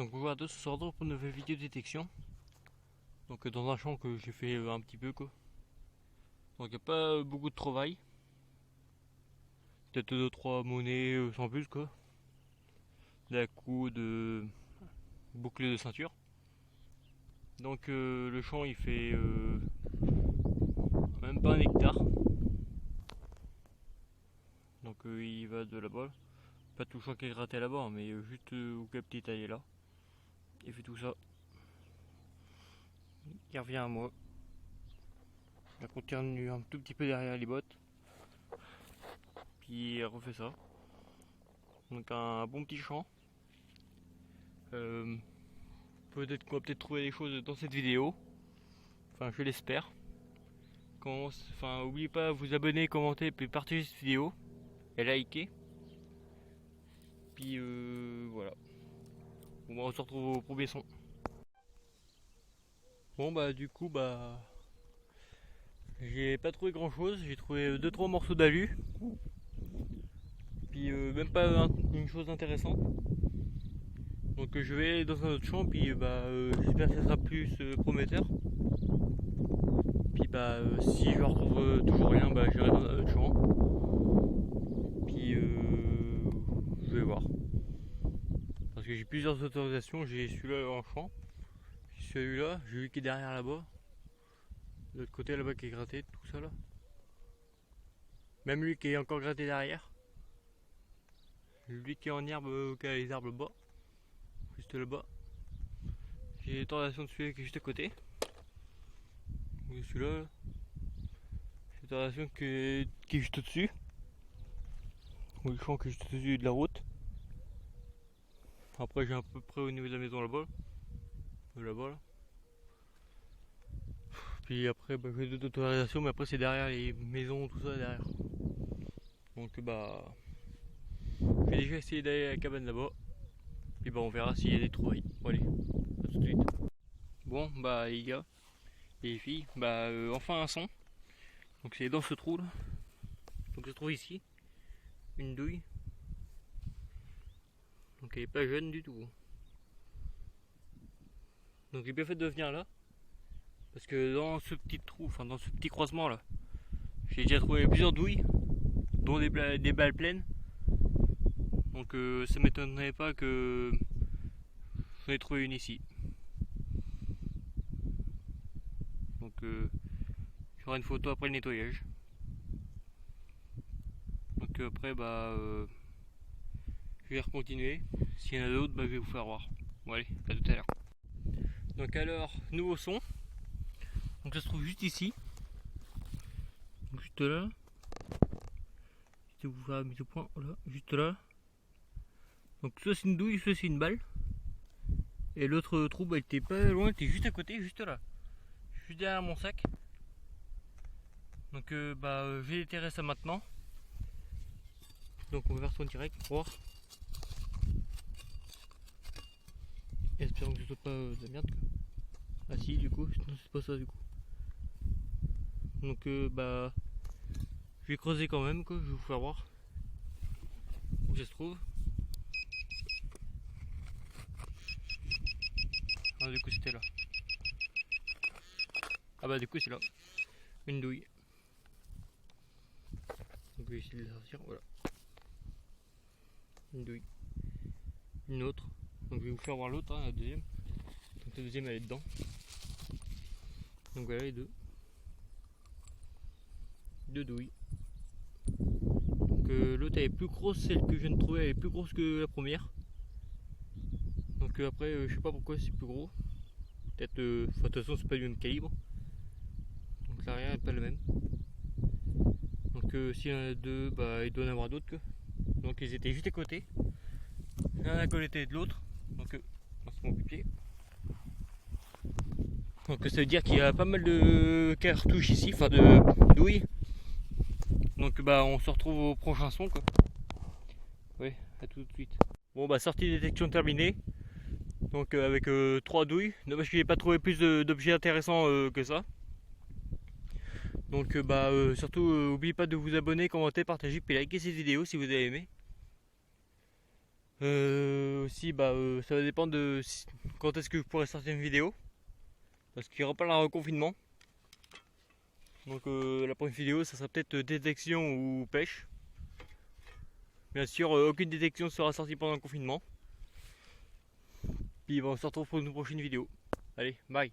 Donc bonjour à tous, ce soir pour une nouvelle vidéo de détection. Donc dans un champ que j'ai fait un petit peu quoi. Donc il n'y a pas beaucoup de travail. Peut-être 2-3 monnaies sans plus quoi. La coude, bouclé de ceinture. Donc le champ il fait même pas 1 hectare. Donc il va de là-bas. Pas tout le champ qui est gratté là-bas, mais juste où la petite taille est là. Il fait tout ça. Il revient à moi. Il continue un tout petit peu derrière les bottes. Puis il refait ça. Donc un bon petit champ. Peut-être qu'on va peut-être trouver des choses dans cette vidéo. Enfin je l'espère. Enfin n'oubliez pas de vous abonner, commenter, puis partager cette vidéo. Et liker. Puis voilà. Bon, on se retrouve au premier son. Bon bah du coup bah j'ai pas trouvé grand chose, j'ai trouvé 2-3 morceaux d'alu. Puis même pas une chose intéressante. Donc je vais aller dans un autre champ, puis j'espère que ça sera plus prometteur. Puis si je retrouve toujours rien, j'irai dans un autre champ. Puis je vais voir. Parce que j'ai plusieurs autorisations, j'ai celui-là en champ. Celui-là, j'ai lui qui est derrière là-bas. De l'autre côté là-bas qui est gratté, tout ça là. Même lui qui est encore gratté derrière. Lui qui est en herbe, qui a les arbres bas. Juste là-bas. J'ai l'autorisation de celui qui est juste à côté. Celui-là. J'ai l'autorisation qui est juste au-dessus. Le champ qui est juste au-dessus de la route. Après j'ai à peu près au niveau de la maison là-bas. Là-bas là. Puis après j'ai d'autres autorisations, mais après c'est derrière les maisons, tout ça derrière. Donc je vais déjà essayer d'aller à la cabane là-bas. Puis on verra s'il y a des trouvailles. Bon allez, à tout de suite. Bon les gars et les filles, enfin un son. Donc c'est dans ce trou là. Donc je trouve ici une douille. Donc elle est pas jeune du tout. Donc j'ai bien fait de venir là. Parce que dans ce petit trou, enfin dans ce petit croisement là, j'ai déjà trouvé plusieurs douilles, dont des balles pleines. Donc ça m'étonnerait pas que j'en ai trouvé une ici. Donc j'aurai une photo après le nettoyage. Donc après je vais continuer. S'il y en a d'autres, je vais vous faire voir. Bon allez, à tout à l'heure. Donc alors, nouveau son. Donc ça se trouve juste ici. Donc juste là. Je vais vous faire la mise au point. Voilà, juste là. Donc soit c'est une douille, soit c'est une balle. Et l'autre trou il était pas loin, il était juste à côté, juste là. Juste derrière mon sac. Donc je vais déterrer ça maintenant. Donc on va faire son direct pour voir. Et espérons que je saute pas de la merde. Ah si du coup, non c'est pas ça du coup. Donc je vais creuser quand même quoi, je vais vous faire voir où ça se trouve. Ah du coup c'était là. Ah du coup c'est là. Une douille. Donc je vais essayer de la sortir, voilà. Une douille. Une autre. Donc je vais vous faire voir l'autre, la deuxième. Donc la deuxième elle est dedans. Donc voilà les deux. Deux douilles. Donc l'autre elle est plus grosse, celle que je viens de trouver elle est plus grosse que la première. Donc après je sais pas pourquoi c'est plus gros. Peut-être de toute façon c'est pas du même calibre. Donc l'arrière est pas le même. Donc s'il y en a deux, il doit y en avoir d'autres que. Donc ils étaient juste à côté. L'un à côté de l'autre. Donc c'est mon pied. Donc ça veut dire qu'il y a pas mal de cartouches ici, enfin de douilles. Donc on se retrouve au prochain son quoi. Ouais, à tout de suite. Bon sortie de détection terminée. Donc avec 3 douilles. Dommage que j'ai pas trouvé plus d'objets intéressants que ça. Donc surtout n'oubliez pas de vous abonner, commenter, partager, puis liker cette vidéo si vous avez aimé. aussi, ça va dépendre de quand est-ce que je pourrai sortir une vidéo. Parce qu'il n'y aura pas le reconfinement. Donc la prochaine vidéo, ça sera peut-être détection ou pêche. Bien sûr, aucune détection sera sortie pendant le confinement. Puis on se retrouve pour une prochaine vidéo. Allez, bye.